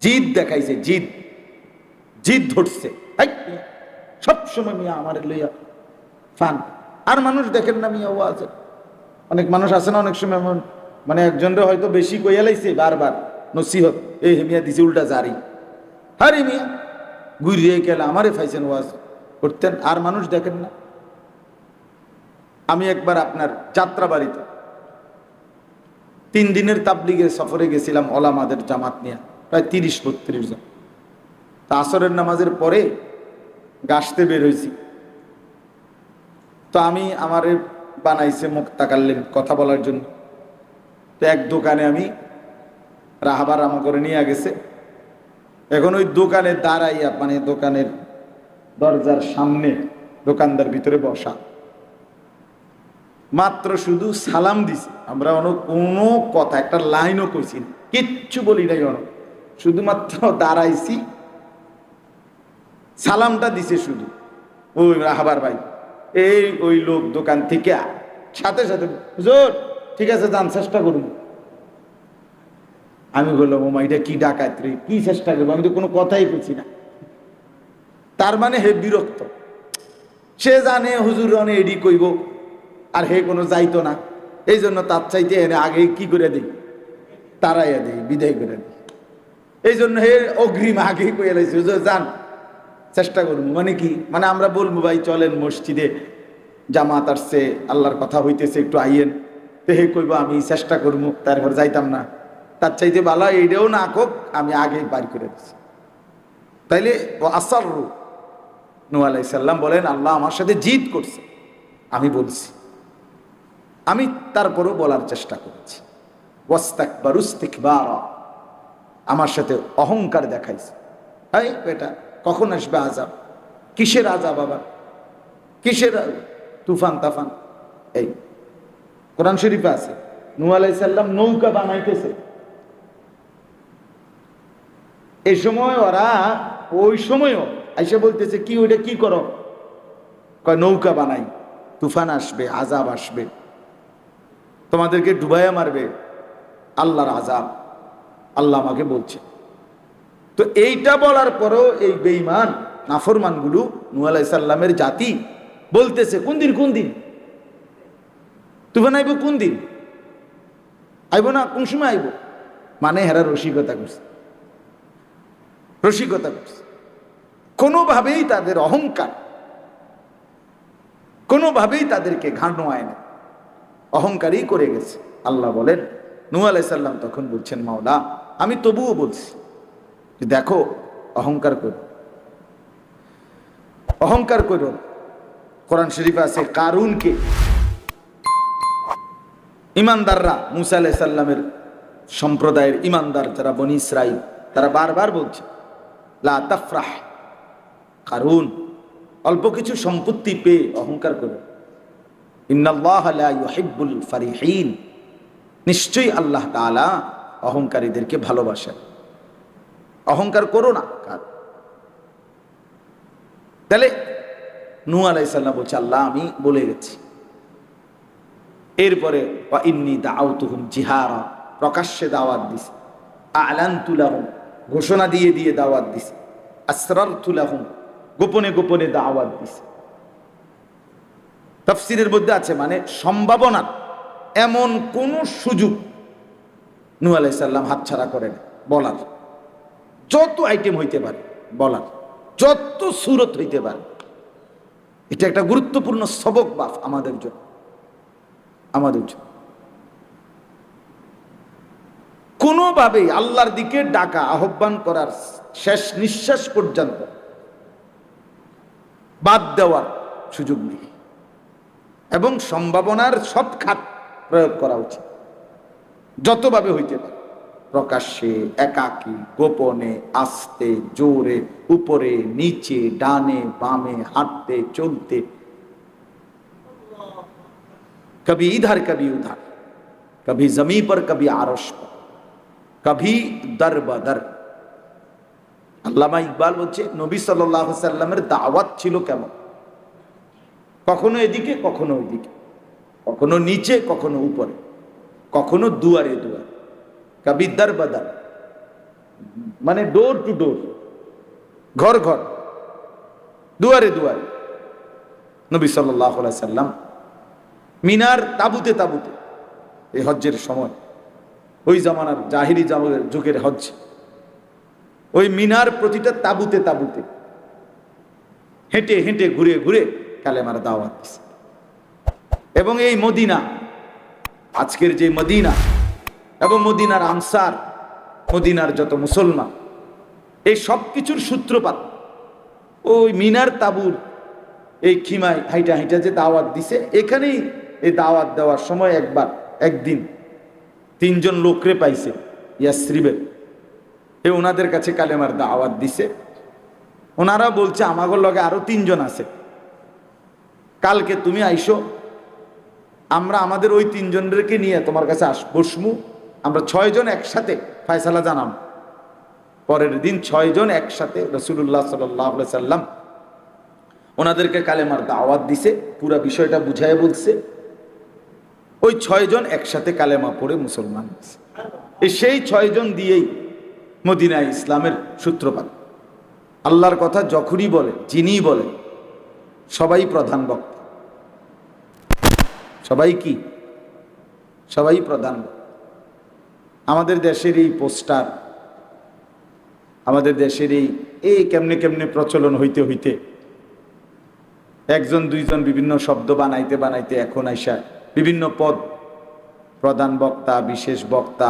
জিদ দেখাইছে, জিদ জিদ ধরছে, সবসময় মিয়া আমার লইয়া ফান। আর মানুষ দেখেন না মিয়া ওয়াজ, অনেক মানুষ আছে না অনেক সময় এমন, মানে একজনরে হয়তো বেশি কইয়া লাইছে বারবার নসিহত, এই মিয়া দিছে উল্টা জারি, আরে মিয়া ঘুরিয়ে গেলে আমারে ফাইছেন ওয়াজ করতেন, আর মানুষ দেখেন না। আমি একবার আপনার যাত্রাবাড়িতে 3 দিনের তাবলিগের সফরে গেছিলাম, ওলামাদের জামাত নিয়ে, প্রায় 30-32 জন। তা আসরের নামাজের পরে গাছতে বের হয়েছি, তো আমি আমারে বানাইছে মুক্তাকাল্লিম, কথা বলার জন্য। তো এক দোকানে আমি রাহাবার আমা করে নিয়ে গেছে, এখন ওই দোকানে দাঁড়াইয়া, মানে দোকানের দরজার সামনে দোকানদার ভিতরে বসা, মাত্র শুধু সালাম দিছি আমরা, কোনো কথা একটা লাইনও কইছি না, কিচ্ছু বলি নাই, শুধুমাত্র দাঁড়াইছি, সালামটা দিছে শুধু। ওই রাহাবার ভাই, এই ওই লোক দোকান থেকে সাথে সাথে হুজুর ঠিক আছে যান, চেষ্টা করুন। আমি বললাম ওমা এটা কি ডাকাত রে, কি চেষ্টা করবো, আমি তো কোনো কথাই বলছি না। তার মানে হে বিরক্ত, সে জানে হুজুর অনে এডি কইব, আর হে কোনো যাইতো না, এই জন্য তার চাইতে এনে আগে কি করে দিই, তারাইয়া দিই, বিদায় করে দিই। এই জন্য হে অগ্রিম আগেই কইয়া লাইছে হুজুর যান, চেষ্টা করবো। মানে কি, মানে আমরা বলবো ভাই চলেন মসজিদে জামাত আসছে, আল্লাহর কথা হইতেছে, একটু আইয়েন, তো হে কইব আমি চেষ্টা করবো, তারপর যাইতাম না। তার চাইতে ভালো এইটাও না কোক, আমি আগেই পার করে দিচ্ছি। তাইলে ও আসার নূহ আলাইহিস সালাম বলেন আল্লাহ আমার সাথে জিদ করছে, আমি বলছি, আমি তারপরও বলার চেষ্টা করেছি। ওয়াস্তাকবারু ইস্তিকবারা, আমার সাথে অহংকার দেখাইছে। এই বেটা কখন আসবে আযাব, কিসের আযাব আবার, কিসের তুফান তাফান। এই কোরআন শরীফে আছে নূহ আলাইহিস সালাম নৌকা বানাইতেছে, এই সময় ওরা ওই সময়ও আইসা বলতেছে কি ওইটা কি করো, কয় নৌকা বানাই, তুফান আসবে, আযাব আসবে, তোমাদেরকে ডুবাইয়া মারবে, আল্লাহর আযাব, আল্লাহ আমাকে বলছে। তো এইটা বলার পরেও এই বেঈমান নাফরমানগুলো নূহ আলাইহিস সালামের জাতি বলতেছে কোন দিন, কোন দিন তুফান আইব, কোন দিন আইব না, কোন সময় আইব, মানে হেরা রসিকতা করছে, রসিকতা করছে। কোনোভাবেই তাদের অহংকার, কোনোভাবেই তাদেরকে ঘাড় আয় না, অহংকারই করে গেছে। আল্লাহ বলেন নূহ আলাইহিস সালাম তখন বলছেন মাওলা আমি তবুও বলছি দেখো অহংকার করো, অহংকার করো। কোরআন শরীফে আছে কারুনকে ইমানদাররা, মুসা আলাইহিস সালামের সম্প্রদায়ের ইমানদার যারা বনি ইসরাইল, তারা বারবার বলছে লা তাফরাহ, কারুন অল্প কিছু সম্পত্তি পেয়ে অহংকার করো, ইন্নাল্লাহা লা ইউহিব্বুল ফারিহিন, নিশ্চয়ই আল্লাহ তাআলা অহংকারীদেরকে ভালোবাসেন। অহংকার করো না। তাহলে নূহ আলাইহিস সালাম বলছে আল্লাহ আমি বলে গেছি। এরপরে ওয়া ইন্নী দাআউতুহুম জিহারা, প্রকাশ্যে দাওয়াত দিছে, আ'লানতু লাহুম, ঘোষণা দিয়ে দিয়ে দাওয়াত দিছে, আসরারতু লাহুম, গোপনে গোপনে দাওয়াত দিছে। তাফসীরের মধ্যে আছে মানে সম্ভাবনা এমন কোন সুযোগ নূহ আলাইহিস সালাম হাতছাড়া করেন, বলার যত আইটেম হইতে পারে, বলার যত সূরত হইতে পারে। এটা একটা গুরুত্বপূর্ণ সবক বাফ আমাদের জন্য, আমাদের জন্য। কোনোভাবেই আল্লাহর দিকে ডাকা, আহ্বান করার শেষ নিঃশ্বাস পর্যন্ত বাদ দেওয়ার সুযোগ নেই, এবং সম্ভাবনার সব খাত প্রয়োগ করা উচিত, যতভাবে হইতে পারে, প্রকাশ্যে, একাকী, গোপনে, আস্তে, জোরে, উপরে, নিচে, ডানে বামে, হাঁটতে চলতে, कभी इधर कभी उधर, कभी जमीन पर कभी आरश पर, कभी दर बदर। আল্লামা ইকবাল বলছে নবী সাল্লাল্লাহু আলাইহি সাল্লামের দাওয়াত ছিল কেমন, কখনো এদিকে কখনো ওইদিকে, কখনো নিচে কখনো উপরে, কখনো দুয়ারে দুয়ারে, কবি দর বদর, মানে ডোর টু ডোর, ঘর ঘর, দুয়ারে দুয়ারে নবী সাল্লাল্লাহু আলাইহি সাল্লাম মিনার তাবুতে তাবুতে, এই হজ্জের সময়, ওই জামানার জাহিলি যুগের হজ্জ, ওই মিনার প্রতিটা তাবুতে তাবুতে হেঁটে হেঁটে ঘুরে ঘুরে কালেমার দাওয়াত দিছে। এবং এই মদিনা, আজকের যে মদিনা এবং মদিনার আনসার, মদিনার যত মুসলমান, এই সব কিছুর সূত্রপাত ওই মিনার তাবুর এই খিমায় হাইটা হাইটা যে দাওয়াত দিছে, এখানেই এই দাওয়াত দেওয়ার সময় একদিন 3 জন লোকরে পাইছে ইয়াসরিবের, ওনাদের কাছে কালেমার দাওয়াত দিছে। ওনারা বলছে আমাগর লগে আরো 3 জন আছে, কালকে তুমি আইসো, আমরা আমাদের ওই 3 জনকে নিয়ে তোমার কাছে বসমু, আমরা 6 জন একসাথে ফয়সালা জানাম। পরের দিন 6 জন একসাথে রাসূলুল্লাহ সাল্লাল্লাহু আলাইহি সাল্লাম ওনাদেরকে কালেমার দাওয়াত দিছে, পুরো বিষয়টা বুঝায় বলছে। ওই 6 জন একসাথে কালেমা পড়ে মুসলমান হয়েছে। সেই 6 জন দিয়েই মদিনায় ইসলামের সূত্রপাত। আল্লাহর কথা যখনই বলে, যিনি বলে, সবাই প্রধান বক্তা, সবাই কি, সবাই প্রধান বক্তা। আমাদের দেশের এই পোস্টার, আমাদের দেশের এই কেমনে কেমনে প্রচলন হইতে হইতে 1 জন 2 জন বিভিন্ন শব্দ বানাইতে বানাইতে এখন আইসা বিভিন্ন পদ, প্রধান বক্তা, বিশেষ বক্তা,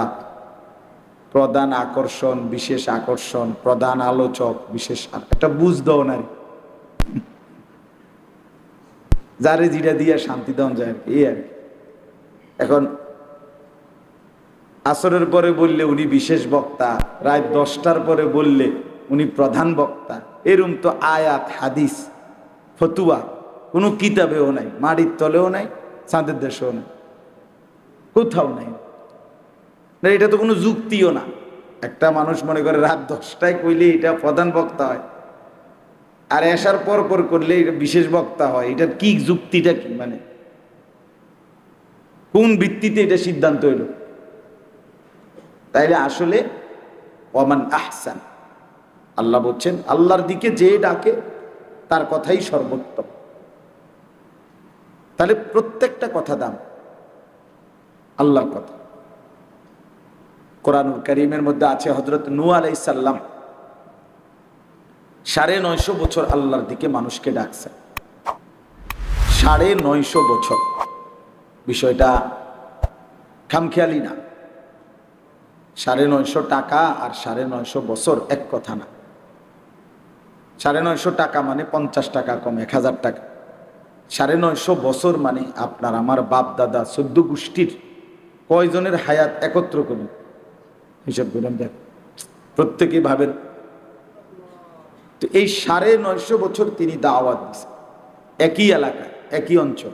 প্রধান আকর্ষণ, বিশেষ আকর্ষণ, প্রধান আলোচক, বিশেষ, একটা বুঝ দাও না, যারে জিরা দিয়া শান্তি দেওয়া যায় এই আর কি। এখন আসরের পরে বললে উনি বিশেষ বক্তা, রাত 10টার পরে বললে উনি প্রধান বক্তা। এরম তো আয়াত, হাদিস, ফতুয়া কোনো কিতাবেও নাই, মাটির তলেও নাই, চাঁদের দেশেও নাই, কোথাও নাই। এটা তো কোনো যুক্তিও না। একটা মানুষ মনে করে রাত 10টায় কইলে এটা প্রধান বক্তা হয়, আর এসার পর পর করলে এটা বিশেষ বক্তা হয়। এটার কি যুক্তিটা কি, মানে কোন ভিত্তিতে এটা সিদ্ধান্ত হইল? তাইলে আসলে ওমান আহসান, আল্লাহ বলছেন আল্লাহর দিকে যে ডাকে তার কথাই সর্বোত্তম। তাহলে প্রত্যেকটা কথা দাম, আল্লাহর কথা। কোরআনুল কারীমের মধ্যে আছে হযরত নূহ আলাইহিস সালাম 950 বছর আল্লাহর দিকে মানুষকে ডাকছে। 950 বছর, বিষয়টা খামখেয়ালি না। 950 টাকা আর 950 বছর এক কথা না। 950 টাকা মানে 50 টাকা কম, 1000 টাকা। 950 বছর মানে আপনার আমার বাপ দাদা 14 গোষ্ঠীর কয়জনের হায়াত একত্র করুন, হিসাব করুন, দেখ প্রত্যেকেই ভাবেন। তো এই 950 বছর তিনি দাওয়াত দিয়েছেন একই এলাকায়, একই অঞ্চল।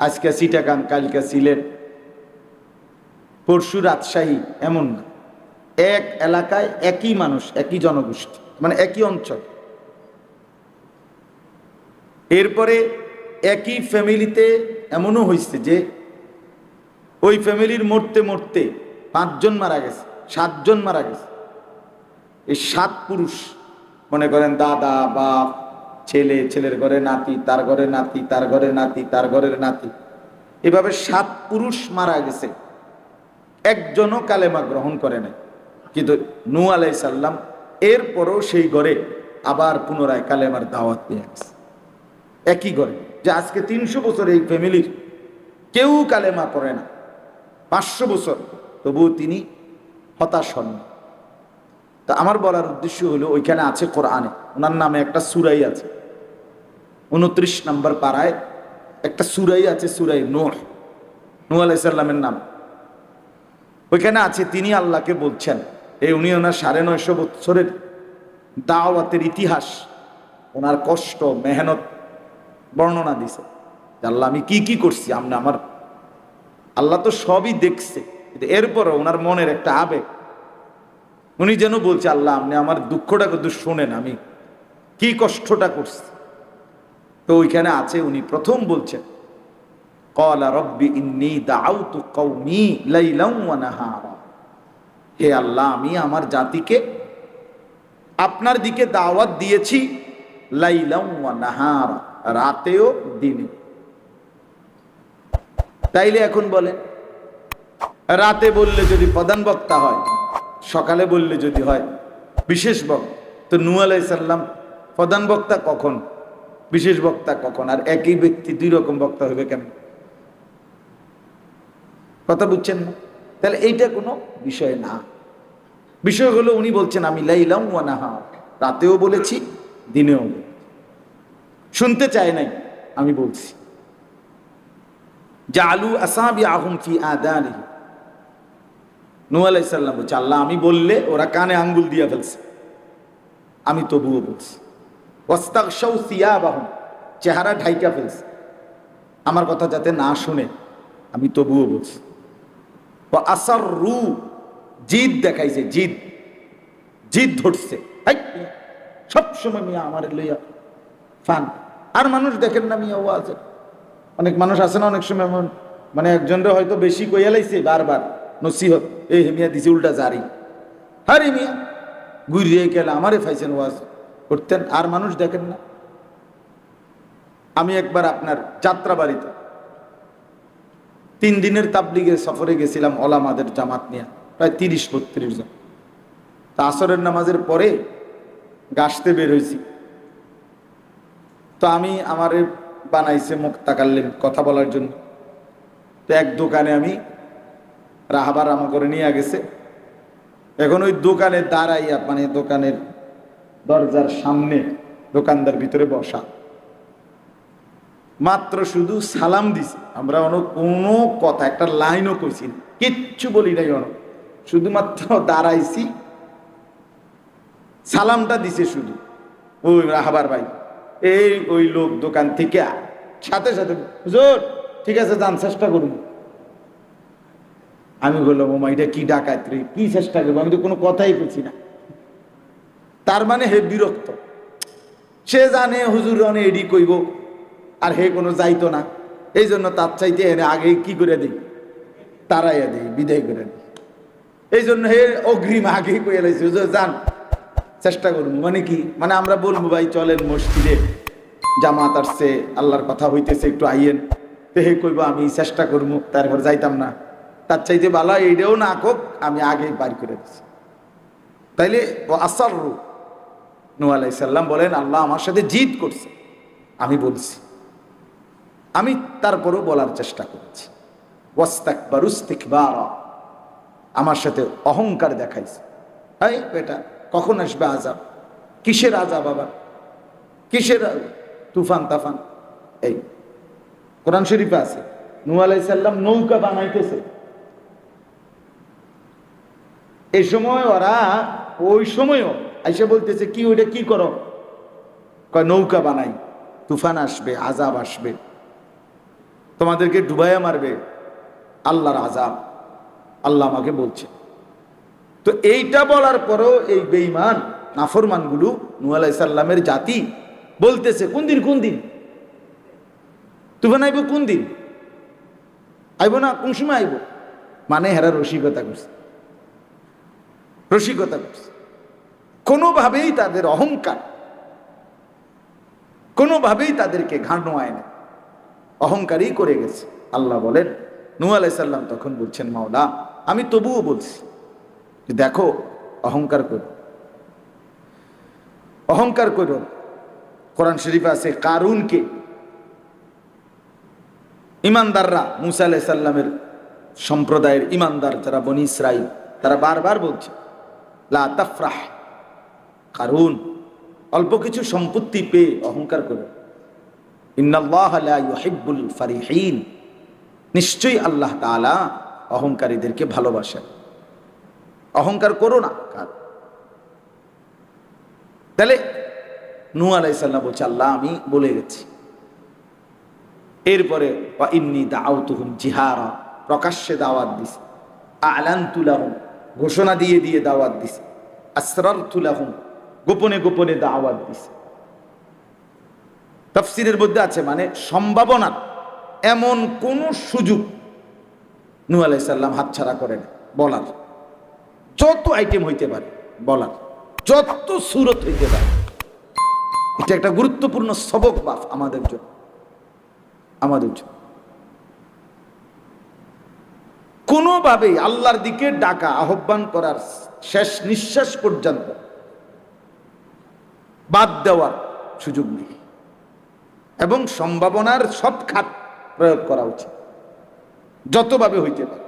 আজকে চিটাগাং, কালকে সিলেট, পরশু রাজশাহী, এমন না। এক এলাকায় একই মানুষ, একই জনগোষ্ঠী, মানে একই অঞ্চল। এরপরে একই ফ্যামিলিতে এমনও হয়েছে যে ওই ফ্যামিলির মরতে মরতে 5 জন মারা গেছে, 7 জন মারা গেছে। এই 7 পুরুষ, মনে করেন দাদা, বাপ, ছেলে, ছেলের ঘরে নাতি, তার ঘরে নাতি, তার ঘরে নাতি, তার ঘরের নাতি, এভাবে 7 পুরুষ মারা গেছে, একজনও কালেমা গ্রহণ করে নাই। কিন্তু নূহ আলাইহিস সালাম এরপরও সেই ঘরে আবার পুনরায় কালেমার দাওয়াত দিয়ে গেছে, একই ঘরে। যে আজকে 300 বছর এই ফ্যামিলির কেউ কালেমা করে না, 500 বছর, তবুও তিনি হতাশ হন। তা আমার বলার উদ্দেশ্য হলো, ওইখানে আছে কোরআনে ওনার নামে একটা সূরাই আছে, 29 নম্বর পারায় একটা সূরাই আছে, সূরায়ে নূহ, নূহ আলাইহিস সালামের নাম। ওইখানে আছে তিনি আল্লাহকে বলছেন, উনি ওনার 950 বছরের দাওয়াতের ইতিহাস, ওনার কষ্ট মেহনত বর্ণনা দিছে। আল্লাহ আমি কি কি করছি, আমার আল্লাহ তো সবই দেখছে, এরপরও ওনার মনের একটা আবেগ, উনি যেন বলছে আল্লাহ আপনি আমার দুঃখটা কিন্তু শোনেন, আমি কি কষ্টটা করছি। তো ওইখানে আছে, উনি প্রথম বলছেন ক্বালা রব্বি ইন্নী দাআউতু কওমি লাইলান ওয়া নাহারা, হে আল্লাহ, আমি আমার জাতিকে আপনার দিকে দাওয়াত দিয়েছি লাইলাম ওয়া নাহারা, রাতেও দিনে। তাইলে এখন বলেন, রাতে বললে যদি প্রধান বক্তা হয়, সকালে বললে যদি হয় বিশেষ বক্তা, তো নূহ আলাইহিস সালাম প্রধান বক্তা কখন, বিশেষ বক্তা কখন? আর একই ব্যক্তি দুই রকম বক্তা হবে কেন? কথা বুঝছেন না? তাহলে এইটা কোনো বিষয় না। বিষয় হলো উনি বলছেন আমি লাইলাম ওয়া নাহার, রাতেও বলেছি দিনেও বলেছি। শুনতে চায় নাই, আমি বলছি। জালু আসাবিআহুম ফি আযানিহি, নূহ আলাইহিস সালাম বলছে আল্লাহ আমি বললে ওরা কানে আঙ্গুল দিয়ে ফেলছে, আমি তবুও বলছি। ওয়াস্তাগশাউ সিয়াবাহুম, চেহারা ঢাইকা ফেলছে আমার কথা যাতে না শুনে, আমি তবুও বলছি। ওয়া আসাররু, জিদ দেখাইছে, জিদ জিদ ধরছে, সবসময় মিয়া আমার লইয়া ফান। আর মানুষ দেখেন না মিয়া ওয়াজে, অনেক মানুষ আছে না অনেক সময় মানে একজনরে হয়তো বেশি কইয়া লাইছে বারবার নসিহত, এই মিয়া দিছে উল্টা জারি, আরে মিয়া ঘুরিয়ে গেলে আমারে ফাইছেন ওয়াজ করতেন। আর মানুষ দেখেন না। আমি একবার আপনার যাত্রাবাড়িতে 3 দিনের তাবলিগের সফরে গেছিলাম ওলামাদের জামাত নিয়ে, প্রায় 30-32 জন। তা আসরের নামাজের পরে গাছতে বের হয়েছি, তো আমি আমারে বানাইছে মুক্তাকাল্লিম কথা বলার জন্য। তো এক দোকানে আমি রাহাবার আমা করে নিয়ে গেছে। এখন ওই দোকানে দাঁড়াইয়া, মানে দোকানের দরজার সামনে দোকানদার ভিতরে বসা, মাত্র শুধু সালাম দিছি আমরা, কোনো কথা একটা লাইনও কইছি না, কিচ্ছু বলি নাই, শুধুমাত্র দাঁড়াইছি, সালামটা দিছে শুধু। ওই রাহাবার ভাই, এই ওই লোক দোকান থেকে সাথে সাথে হুজুর ঠিক আছে যান, চেষ্টা করুন। আমি বললাম ওমা এটা কি ডাকাত রে, কি চেষ্টা করবো, আমি তো কোনো কথাই বলছি না। তার মানে হে বিরক্ত, সে জানে হুজুর অনে এডি কইব, আর হে কোনো যাইতো না, এই জন্য তার চাইতে এনে আগে কি করে দিই, তারাইয়া দিই, বিদায় করে দিই। এই জন্য হে অগ্রিম আগে কইয়া লাইছে হুজুর যান, চেষ্টা করবো। মানে কি, মানে আমরা বলবো ভাই চলেন মসজিদে জামাত আসছে, আল্লাহর কথা হইতেছে, একটু আইয়েন, তো হে কইব আমি চেষ্টা করবো, তারপর যাইতাম না। তার চাইতে ভালো এইটাও না কোক, আমি আগেই পার করে দিচ্ছি। তাইলে আসাররু, নূহ আলাইহিস সালাম বলেন আল্লাহ আমার সাথে জিদ করছে, আমি বলছি, আমি তারপরও বলার চেষ্টা করেছি। ওয়াস্তাকবারু ইস্তিকবারা, আমার সাথে অহংকার দেখাইছে। এই বেটা কখন আসবে আযাব, কিসের আযাব বাবা, কিসের তুফান তাফান? এই কোরআন শরীফে আছে নূহ আলাইহিস সালাম নৌকা বানাইতেছে, এই সময় ওরা ওই সময়ও আইসা বলতেছে কি ওইটা কি করো, কয় নৌকা বানাই, তুফান আসবে, আযাব আসবে, তোমাদেরকে ডুবাইয়া মারবে, আল্লাহর আযাব, আল্লাহ আমাকে বলছে। তো এইটা বলার পরও এই বেঈমান নাফরমানগুলো নূহ আলাইহিস সালামের জাতি বলতেছে কোন দিন, কোন দিন তুফান আইব, কোন দিন আইব না, কোন সময় আইব, মানে হেরা রসিকতা করছে, রসিকতা করছে। কোনোভাবেই তাদের অহংকার, কোনোভাবেই তাদেরকে ঘাড় নোয়ায় না, অহংকারই করে গেছে। আল্লাহ বলেন নূহ আলাইহিস সালাম তখন বলছেন মাওলা আমি তবুও বলছি দেখো অহংকার করো, অহংকার করো। কোরআন শরীফে আছে কারুনকে ইমানদাররা, মূসা আলাইহিস সালামের সম্প্রদায়ের ইমানদার যারা বনি ইসরাইল, তারা বারবার বলছে লা তাফরাহ, কারুন অল্প কিছু সম্পত্তি পেয়ে অহংকার করো, ইন্নাল্লাহা লা ইউহিব্বুল ফারিহিন, নিশ্চয়ই আল্লাহ তাআলা অহংকারীদেরকে ভালোবাসেন। অহংকার করো না। তাহলে নূহ আলাইহিস সালাম বলছে আল্লাহ আমি বলে গেছি। এরপরে ওয়া ইন্নী দাআউতুহুম জিহারা, প্রকাশ্যে দাওয়াত দিছে, আ'লানতু লাহুম, ঘোষণা দিয়ে দিয়ে দাওয়াত দিছে, আসরারতু লাহুম, গোপনে গোপনে দাওয়াত দিছে। তাফসীরের মধ্যে আছে মানে সম্ভাবনা এমন কোন সুযোগ নূহ আলাইহিস সালাম হাতছাড়া করেন বলার, যত আইটেম হইতে পারে বলার, যত সুরত হইতে পারে। এটা একটা গুরুত্বপূর্ণ সবক বাপ আমাদের জন্য। কোনোভাবেই আল্লাহর দিকে ডাকা, আহ্বান করার শেষ নিঃশ্বাস পর্যন্ত বাদ দেওয়ার সুযোগ নেই, এবং সম্ভাবনার সব খাত প্রয়োগ করা উচিত, যতভাবে হইতে পারে,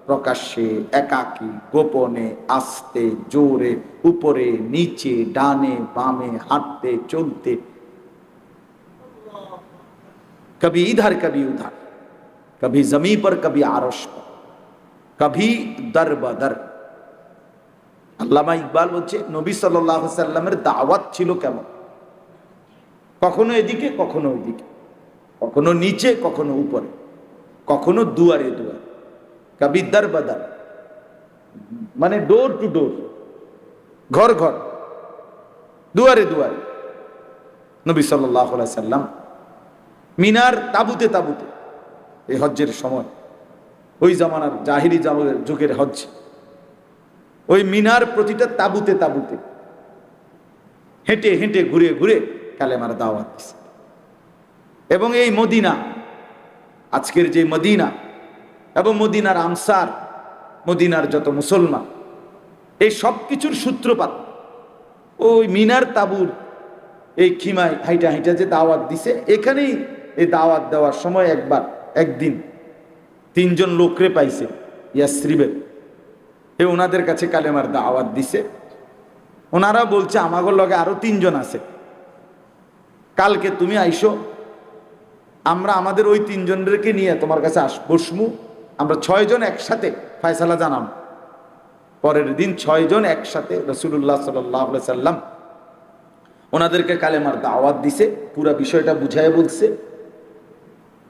প্রকাশ্যে, একাকী, গোপনে, আস্তে, জোরে, উপরে, নিচে, ডানে, বামে, হাঁটতে, চলতে, কবি ইধার কবি উধার, কবি জমি पर কবি আরশ पर, কবি দর বদর। আল্লামা ইকবাল বলছে নবী সাল্লাল্লাহু আলাইহি সাল্লামের দাওয়াত ছিল কেমন, কখনো এদিকে কখনো ওইদিকে, কখনো নিচে কখনো উপরে, কখনো দুয়ারে দুয়ারে, কবি দর বদর, মানে ডোর টু ডোর, ঘর ঘর, দুয়ারে দুয়ারে। নবী সাল্লাল্লাহু আলাইহি সাল্লাম মিনার তাবুতে তাবুতে, এই হজ্জের সময়, ওই জামানার জাহিরি যুগের হজ্জ, ওই মিনার প্রতিটা তাবুতে তাবুতে হেঁটে হেঁটে ঘুরে ঘুরে কালেমার দাওয়াত দিছে। এবং এই মদিনা, আজকের যে মদিনা এবং মদিনার আনসার, মদিনার যত মুসলমান, এই সব কিছুর সূত্রপাত ওই মিনার তাবুর এই খিমায় হাইটা হাইটা যে দাওয়াত দিছে, এখানেই এই দাওয়াত দেওয়ার সময় একদিন 3 জন লোকরে পাইছে ইয়াসরিবের, ওনাদের কাছে কালেমার দাওয়াত দিছে। ওনারা বলছে আমাগর লগে আরো 3 জন আছে, কালকে তুমি আইসো, আমরা আমাদের ওই 3 জনকে নিয়ে তোমার কাছে বসমু, আমরা 6 জন একসাথে ফয়সালা জানাম। পরের দিন 6 জন একসাথে রাসূলুল্লাহ সাল্লাল্লাহু আলাইহি সাল্লাম ওনাদেরকে কালেমার দাওয়াত দিছে, পুরো বিষয়টা বুঝায় বলছে।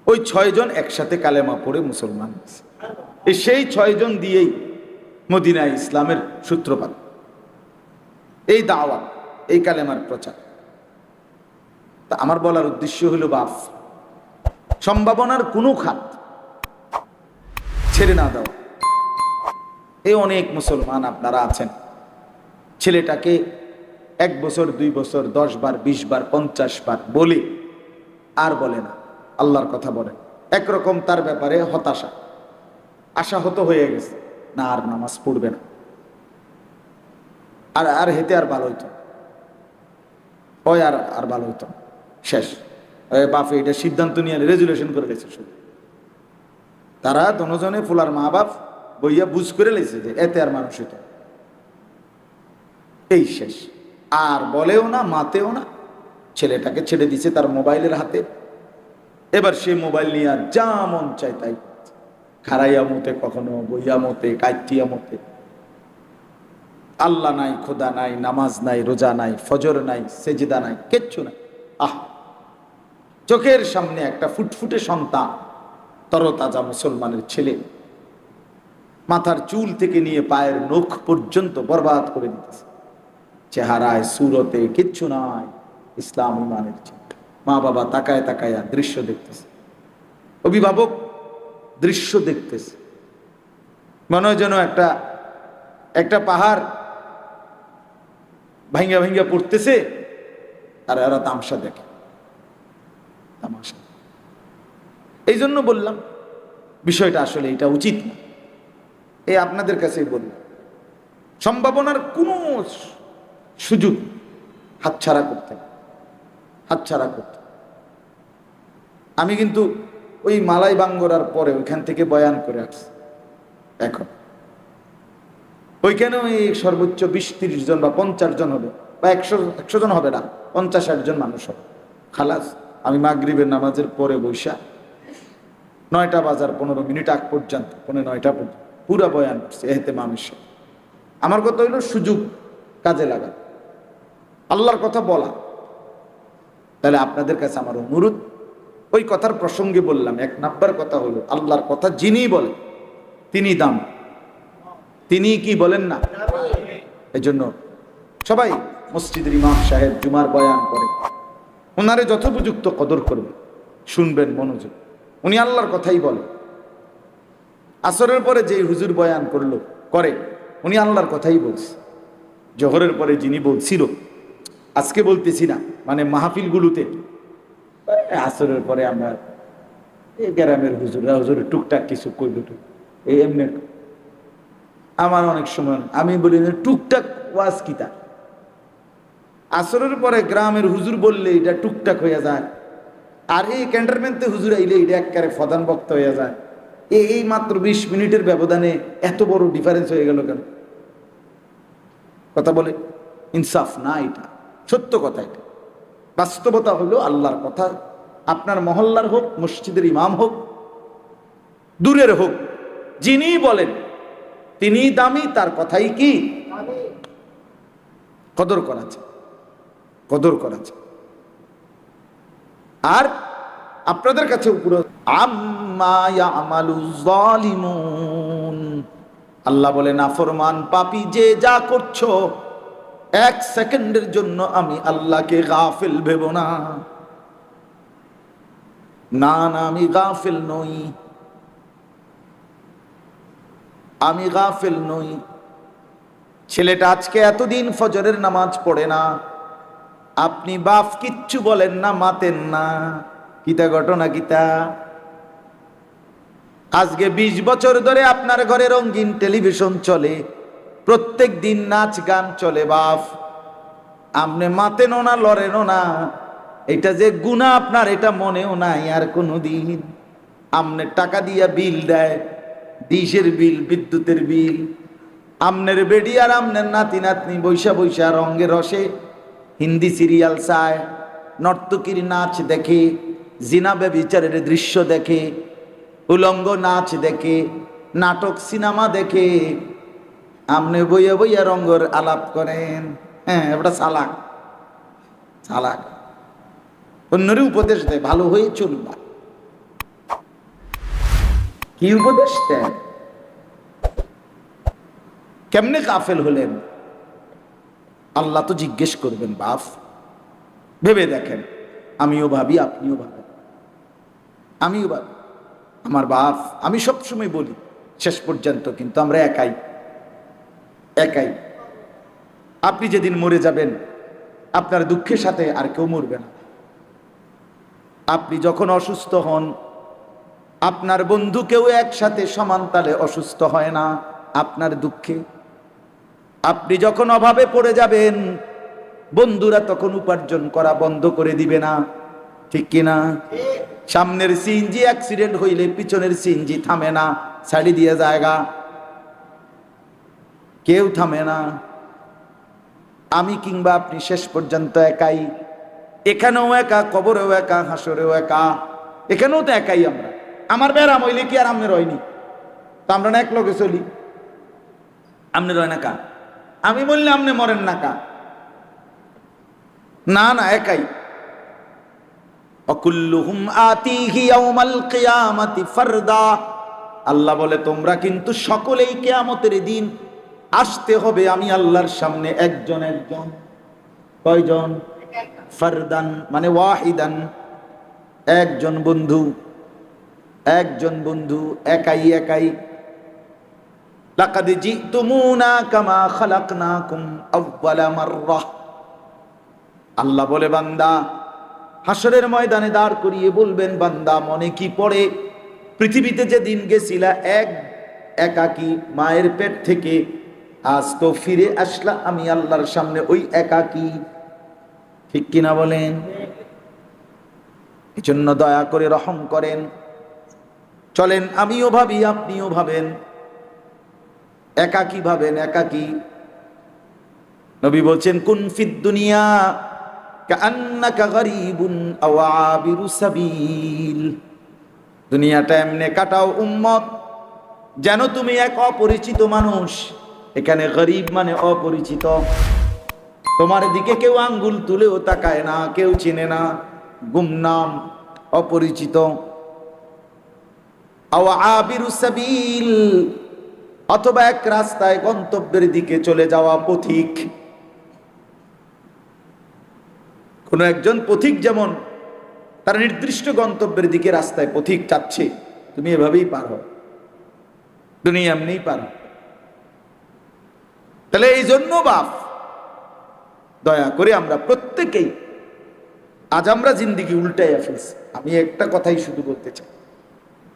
ওই 6 জন একসাথে কালেমা পড়ে মুসলমান হয়েছে। সেই 6 জন দিয়েই মদিনায় ইসলামের সূত্রপাত, এই দাওয়াত, এই কালেমার প্রচার। তা আমার বলার উদ্দেশ্য হলো বাপ, সম্ভাবনার কোনো খাত ছেড়ে না দেওয়া। এই অনেক মুসলমান আপনারা আছেন, ছেলেটাকে 1 বছর 2 বছর 10 বার 20 বার 50 বার বলে আর বলে না, আল্লাহর কথা বলে, একরকম তার ব্যাপারে হতাশা, আশাহত হয়ে গেছে, না আর নামাজ পড়বে না, আর হেতে আর ভালো হইতো, ওই আর ভালো হইতো, শেষ। বাপে এটা সিদ্ধান্ত নিয়ে রেজুলেশন করে গেছে শুধু, তারা দনজনে ফুলার মা বাপ বইয়া বুঝ করে লেছে যে এতে আর মানুষ হইতো, এই শেষ। আর বলেও না, মাতেও না, ছেলেটাকে ছেড়ে দিছে তার মোবাইলের হাতে। এবার সে মোবাইল নিয়ে আর যা মন চায় তাই, খারাইয়া মতে, কখনো বইয়া মতে, কাইটিয়া মতে। আল্লাহ নাই, খোদা নাই, নামাজ নাই, রোজা নাই, ফজর নাই, সেজদা নাই, কিচ্ছু নাই। চোখের সামনে একটা ফুটফুটে সন্তান, তরতাজা মুসলমানের ছেলে, মাথার চুল থেকে নিয়ে পায়ের নখ পর্যন্ত বরবাদ করে দিতেছে, চেহারায় সুরতে কিচ্ছু নাই, ইসলাম ইমানের চিন্তা। মা বাবা তাকায় তাকায়া দৃশ্য দেখতেছে, অভিভাবক দৃশ্য দেখতেছে, মনে হয় যেন একটা পাহাড় ভাঙ্গা ভাঙ্গা পড়তেছে, আর এরা তামসা দেখে, তামাশা। এই জন্য বললাম বিষয়টা আসলে এটা উচিত না। এই আপনাদের কাছেই বললাম, সম্ভাবনার কোনো সুযোগ হাতছাড়া করতে। আমি কিন্তু ওই মালাই বাঙ্গরার পরে ওইখান থেকে বয়ান করে আসছি, এখন ওইখানে ওই সর্বোচ্চ 20-30 জন বা 50 জন হবে, বা 100 জন হবে না, 50-60 জন মানুষ হবে, খালাস। আমি মাগরিবের নামাজের পরে বৈশা 9টা বাজার 15 মিনিট আগ পর্যন্ত, 9:30 পর্যন্ত পুরা বয়ান করছে এহতেমামের। আমার কথা হইল সুযোগ কাজে লাগা, আল্লাহর কথা বলা। তাহলে আপনাদের কাছে আমার অনুরোধ, ওই কথার প্রসঙ্গে বললাম, 1 নাম্বার কথা হলো আল্লাহর কথা যিনি বলে তিনি দাম, তিনি কি বলেন না। এজন্য সবাই মসজিদের ইমাম সাহেব জুমার বয়ান করে, ওনারে যথোপযুক্ত কদর করবে, শুনবেন মনোযোগ, উনি আল্লাহর কথাই বলে। আসরের পরে যে হুজুর বয়ান করে উনি আল্লাহর কথাই বলছে। জোহরের পরে যিনি বলছিল, আজকে বলতেছি না, মানে মাহফিলগুলোতে আসরের পরে আমরা এই গ্রামের হুজুরের টুকটাক কিছু কইল, এই এমনি আমার অনেক সময় আমি বলি টুকটাক ওয়াজ কিতা, আসরের পরে গ্রামের হুজুর বললে এটা টুকটাক হইয়া যায়, আর এই ক্যান্টনমেন্টে হুজুর আইলে এটা একেবারে প্রধান বক্তা হইয়া যায়। এই মাত্র 20 মিনিটের ব্যবধানে এত বড় ডিফারেন্স হয়ে গেল কেন? কথা বলে ইনসাফ না, এটা সত্য কথা। এটা বাস্তবতা হলো আল্লাহর কথা। আপনার মহল্লার হোক, মসজিদের ইমাম হোক, দূরের হোক, যিনি বলেন তিনি দামি, তার কথাই কি কদর করা যায়, কদর করা যায়। আর আপনাদের কাছে উপরে আম্মা ইয়ামালুজ জালিমুন, আল্লাহ বলে নাফরমান পাপী যে যা করছো, 1 সেকেন্ডের জন্য আমি আল্লাহকে গাফিল ভেবো না। না না, আমি গাফিল নই, আমি গাফিল নই। ছেলেটা আজকে এতদিন ফজরের নামাজ পড়ে না, আপনি বাপ কিচ্ছু বলেন না, মাতেন না, কিতা ঘটনা কিতা? আজকে 20 বছর ধরে আপনার ঘরে রঙিন টেলিভিশন চলে, প্রত্যেক দিন নাচ গান চলে, বাপ আপনি মাতেনও না, লড়েনও না। এটা যে গুনাহ আপনার এটা মনেও নাই আর কোনোদিন। আমনের টাকা দিয়া বিল দেয়, ডিশের বিল, বিদ্যুতের বিল, আমনের বেডি আর আমনের নাতি নাতনি বৈশা বৈশা রঙে রসে হিন্দি সিরিয়াল চায়, নর্তকীর নাচ দেখে, জিনা ব্যভিচারের দৃশ্য দেখে, উলঙ্গ নাচ দেখে, নাটক সিনেমা দেখে, আমনে বইয়া বইয়া রঙ্গর আলাপ করেন। হ্যাঁ, ওটা চালাক, চালাক। অন্যরই উপদেশ দেয় ভালো হয়ে চলবা। কি উপদেশ দেয়? কেমনে গাফেল হলেন আল্লাহ তো জিজ্ঞেস করবেন। বাপ ভেবে দেখেন, আমিও ভাবি, আপনিও ভাবেন, আমিও ভাবি। আমার বাপ, আমি সবসময় বলি শেষ পর্যন্ত কিন্তু আমরা একাই, একাই। আপনি যেদিন মরে যাবেন আপনার দুঃখের সাথে আর কেউ মরবে না। আপনি যখন অসুস্থ হন, আপনার বন্ধু কেউ একসাথে সমান তালে অসুস্থ হয় না আপনার দুঃখে। আপনি যখন অভাবে পড়ে যাবেন, বন্ধুরা তখন উপার্জন করা বন্ধ করে দিবে না, ঠিক কিনা? সামনের সিএনজি অ্যাক্সিডেন্ট হইলে পিছনের সিএনজি থামে না, ছাড়ি দিয়ে জায়গা, কেউ থামে না। আমি কিংবা আপনি শেষ পর্যন্ত একাই, এখানেও একা, কবরেও একা, হাসরেও একা, এখানেও তো একাই আমরা। আমার বেড়াম হইলে কি আর আমনে রয়নি? তো আমরা না এক লগে চলি, আমনে রয় না কা? আমি বললে আমনে মরেন না কা? না না, একাই। অকুল্লুহুম আতিহি ইয়াউমাল কিয়ামাতি ফারদা, আল্লাহ বলে তোমরা কিন্তু সকলেই কিয়ামতের দিন আসতে হবে আমি আল্লাহর সামনে একজন একজন। কয়জন? ফারদান মানে ওয়াহিদান, একজন বন্ধু, একজন বন্ধু, একাই একাই। লাকাদ জিতুমুনা কামা খালাকনাকুম আউওয়ালা মাররাহ, আল্লাহ বলে বান্দা হাসরের ময়দানে দাঁড় করিয়ে বলবেন, বান্দা মনে কি পড়ে পৃথিবীতে যেদিন গেছিলা এক একাকী মায়ের পেট থেকে, আজ তো ফিরে আসলা আমি আল্লাহর সামনে ওই একাকী, ঠিক কিনা বলেন? এজন্য দয়া করে রহম করেন, চলেন আমিও ভাবি, আপনিও ভাবেন, একাকী ভাবেন, একাকী। নবী বলছেন কুন ফিদ দুনিয়া কাআন্নাকা গরীবুন আও আবিরু সাবিল, দুনিয়াটা এমনে কাটাও উম্মত যেন তুমি এক অপরিচিত মানুষ। এখানে গরীব মানে অপরিচিত, তোমার দিকে কেউ আঙ্গুল তুলেও তাকায় না, কেউ চেনে না, গুমনাম, অপরিচিত। আও আবিরু সাবিল, অথবা এক রাস্তায় গন্তব্যের দিকে চলে যাওয়া পথিক। কোন একজন পথিক যেমন তার নির্দিষ্ট গন্তব্যের দিকে রাস্তায় পথিক চাচ্ছে, তুমি এভাবেই পার হও, দুনিয়া এমনিই পার হও। তাহলে এই জন্য বাপ দয়া করে আমরা প্রত্যেকেই আজ আমরা জিন্দিগি উল্টাইয়া ফেলছি। আমি একটা কথাই শুধু বলতে চাই,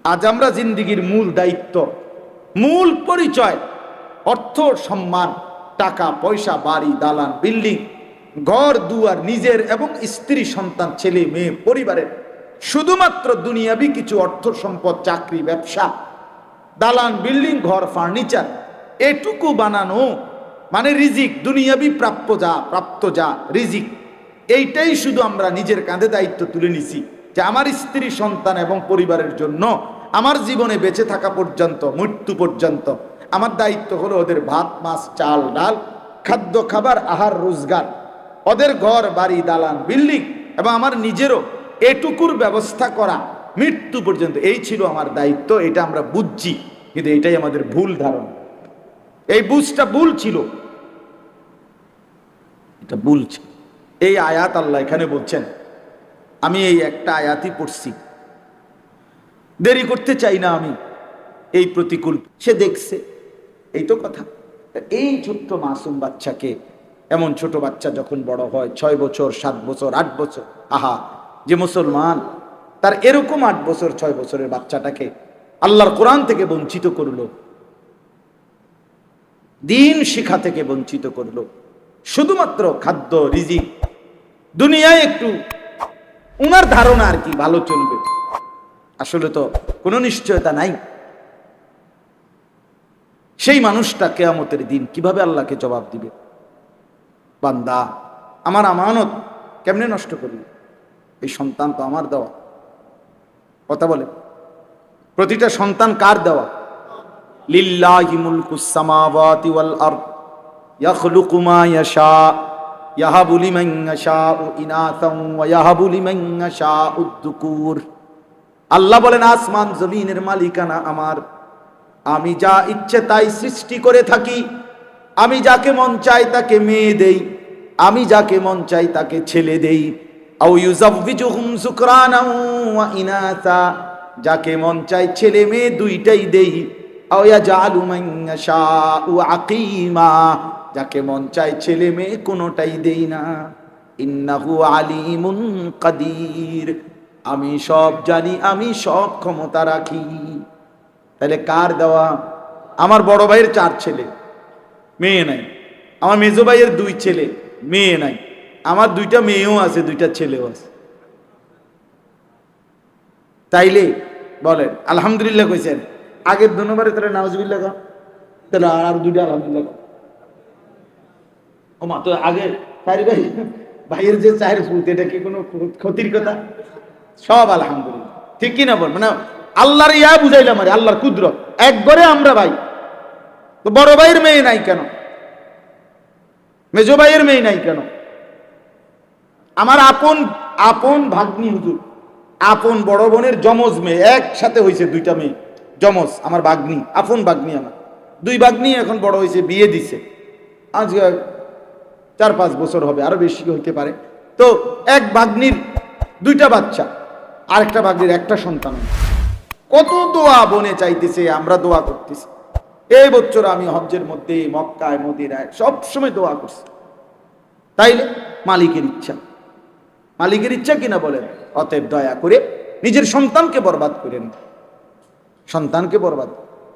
আজ আমরা জিন্দিগির মূল দায়িত্ব, মূল পরিচয় অর্থ, সম্মান, টাকা পয়সা, বাড়ি, দালান, বিল্ডিং, ঘর দুয়ার, নিজের এবং স্ত্রী, সন্তান, ছেলে মেয়ে, পরিবারের শুধুমাত্র দুনিয়াবি কিছু অর্থ সম্পদ, চাকরি, ব্যবসা, দালান, বিল্ডিং, ঘর, ফার্নিচার এটুকু বানানো মানে রিজিক, দুনিয়াবি প্রাপ্ত যা রিজিক, এইটাই শুধু আমরা নিজের কাঁধে দায়িত্ব তুলে নিছি যে আমার স্ত্রী, সন্তান এবং পরিবারের জন্য আমার জীবনে বেঁচে থাকা পর্যন্ত, মৃত্যু পর্যন্ত আমার দায়িত্ব হলো ওদের ভাত, মাছ, চাল, ডাল, খাদ্য, খাবার, আহার, রোজগার, ওদের ঘর, বাড়ি, দালান, বিল্ডিং এবং আমার নিজেরও এটুকুর ব্যবস্থা করা মৃত্যু পর্যন্ত। এই ছিল আমার দায়িত্ব। এটা আমরা বুঝছি, কিন্তু এটাই আমাদের ভুল ধারণা। এই বুঝটা ভুল ছিল, এটা ভুল ছিল। এই আয়াত আল্লাহ এখানে বলছেন, আমি এই একটা আয়াতই পড়ছি, দেরি করতে চাই না আমি। এই প্রতিকূল সে দেখছে, এই তো কথা। এই ছোট্ট মাসুম বাচ্চাকে, এমন ছোট বাচ্চা যখন বড় হয় 6 বছর, 7 বছর, 8 বছর, আহা যে মুসলমান তার এরকম 8 বছর 6 বছরের বাচ্চাটাকে আল্লাহর কোরআন থেকে বঞ্চিত করলো, দিন শিক্ষা থেকে বঞ্চিত করলো, শুধুমাত্র খাদ্য, রিজিক, দুনিয়ায় একটু উনার ধারণা আর কি ভালো চলবে, আসলে তো কোনো নিশ্চয়তা নাই। সেই মানুষটা কিয়ামতের দিন কিভাবে আল্লাহকে জবাব দিবে? বান্দা, আমার আমানত কেমনে নষ্ট করলি? এই সন্তান তো আমার দেওয়া। কথা বলে, প্রতিটা সন্তান কার দেওয়া? লিল্লাহি মুলকুস সামাওয়াতি ওয়াল আরদ ইয়াখলুকু মা ইয়াশা ইয়াহাবু লিমান ইয়াশাউ ইনাসান ওয়া ইয়াহাবু লিমান ইয়াশাউ যুকুর। আল্লাহ বলেন, আসমান জমিনের মালিকানা আমার, আমি যা ইচ্ছে তাই সৃষ্টি করে থাকি। আমি যাকে মন চাই তাকে মেয়ে দেই, আমি যাকে মন চাই তাকে ছেলে দেই। আও ইউযাওয়িজুহুম যুকরানাও ওয়া ইনাসা, যাকে মন চাই ছেলে মেয়ে দুইটাই দেই। আও ইয়াজআলু মান ইয়াশাউ আকীমা, যাকে মন চাই ছেলে মেয়ে কোনোটাই দেই না। ইন্নাহু আলিমুন কাদির, আমি সব জানি, আমি সব ক্ষমতা রাখি। তাহলে কার দেওয়া? আমার বড় ভাইয়ের 4 ছেলে, মেয়ে নাই। আমার মেজো ভাইয়ের 2 ছেলে, মেয়ে নাই। আমার 2টা মেয়েও আছে, 2টা ছেলেও আছে। তাইলে বলেন আলহামদুলিল্লাহ কইছেন, আগের 2 নম্বরে তাহলে নাউজুবিল্লাহ কর, তাহলে আর 2টা আলহামদুলিল্লাহ কর। ও মা, তো আগে 4 ভাই, ভাইয়ের যে 4 ফুট, এটা কি কোনো ক্ষতির কথা? সব আলহামদুলিল্লাহ, ঠিক কিনা বল? মানে আল্লাহর ইয়া বুঝাইলাম, আরে আল্লাহর কুদরত। একবারে আমরা ভাই, তো বড় ভাইয়ের মেয়ে নাই কেন? মেজো ভাইয়ের মেয়ে নাই কেন? আমার আপন ভাগ্নি হুজুর, আপন বড় বোনের যমজ মেয়ে, একসাথে হয়েছে 2টা মেয়ে যমজ, আমার ভাগ্নি, আপন ভাগ্নি আমার। 2 ভাগ্নি এখন বড় হয়েছে, বিয়ে দিছে, আজ 4-5 বছর হবে, আরো বেশি হইতে পারে। তো এক ভাগ্নির 2টা বাচ্চা, আরেকটা ভাগ্নির 1টা সন্তান। কত দোয়া বনে চাইতেছে, আমরা দোয়া করতেছি। এই বছর আমি হজ্জের মধ্যে মক্কায় মদিনায় সবসময় দোয়া করছি। তাইলে মালিকের ইচ্ছা, মালিকের ইচ্ছা কিনা বলেন? অতএব দয়া করে নিজের সন্তানকে বরবাদ করেন, সন্তানকে বরবাদ।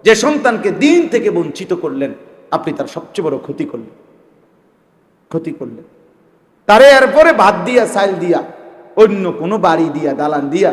যে সন্তানকে দিন থেকে বঞ্চিত করলেন, আপনি তার সবচেয়ে বড় ক্ষতি করলেন, ক্ষতি করলেন। তারে এরপরে ভাত দিয়া, চাল দিয়া, অন্য কোনো বাড়ি দিয়া, দালান দিয়া